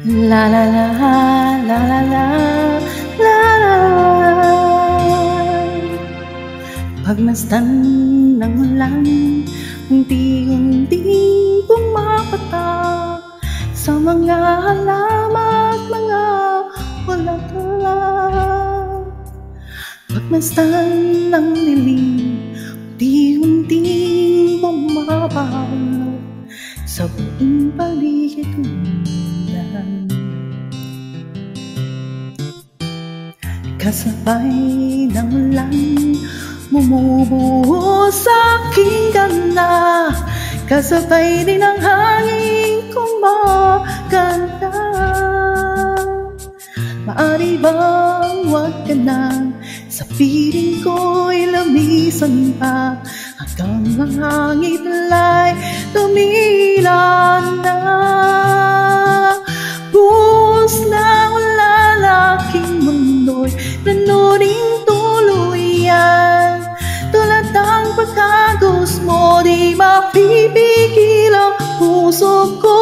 La la la la la la la la. Pagmasdan ng ulan, unti-unting pumapatak sa mga halaman at mga bulaklak. Pagmasdan ng dilim, unti-unting bumabalot sa buong paligid ulan. Kasabay ng ulan, bumubuo sa aking ganda. Kasabay din ang hangin kumakanta. Maaari bang wag ka na sa piling ko'y lamisan pa, hanggang ang hangin ala'y tumilan na. Buhos na ulan aking mundo'y nanuring tuluyan. Tulad ng pagkagos mo, di mapipigil ang puso ko.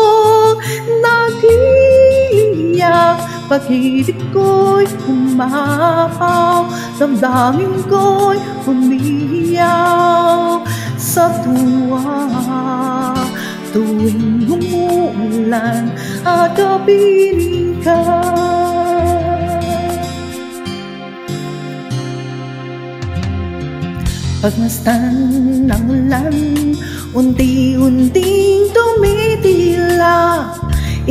Nag-iiyak, pag-ibig ko'y umapaw, damdamin ko'y umiiyaw sa tuwa. Tuwing umuulan at kapiling ka, pagmasdan ng ulan, unti-unting tumitila.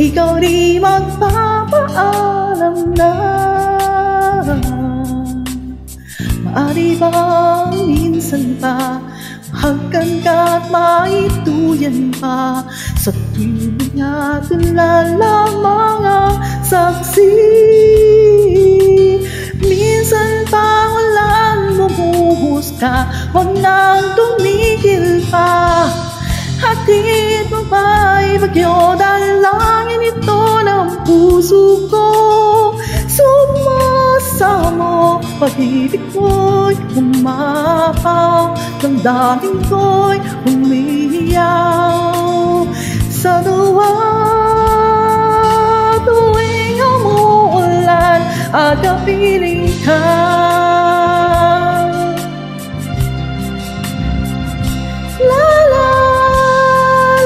Ikaw di magpapaalam na. Maaari bang minsan pa mahagkan ka at maituyan pa, sa tuwing at ulan lamang ang saksi. Minsan pa ulan bumuhos ka, wag nang tumigil pa. Hatid mo ba'y bagyo, dalangin ito ng puso ko. Sumasamo, pag-ibig ko'y umapaw, damdamin ko'y umiiyaw sa tuwa. Tuwing umuulan at kapiling ka, la la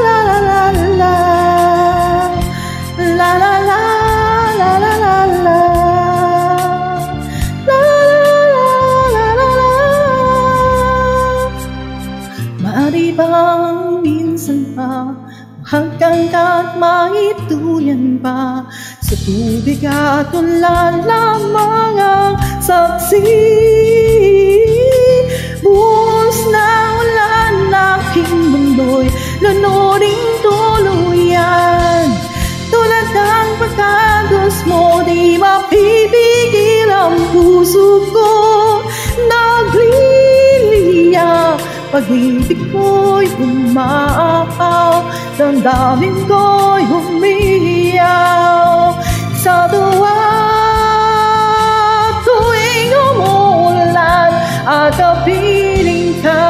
la la la la la la la la la la la. Maaari bang minsan pa mahagkan ka at maituyan pa, sa tubig at ulan lamang ang saksi. Buhos na ulan aking mundo'y lunuring tuluyan. Tulad ng pagkagos mo, di mapipigil ang puso ko. Nagliliyak, pag-ibig ko'y umaapaw, damdamin ko'y umiiyaw sa tuwa. Tuwing umuulan at kapiling ka,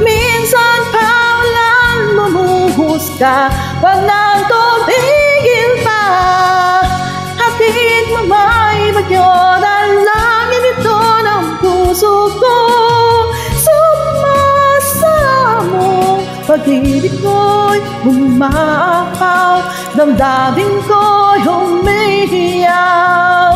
minsan pa ulan bumuhos ka, wag nang tumigil pa. Hatid mo ba'y bagyo, dalangin ito ng puso ko. Sumasamo, pag-ibig ko'y umapaw, damdamin ko'y umiiyaw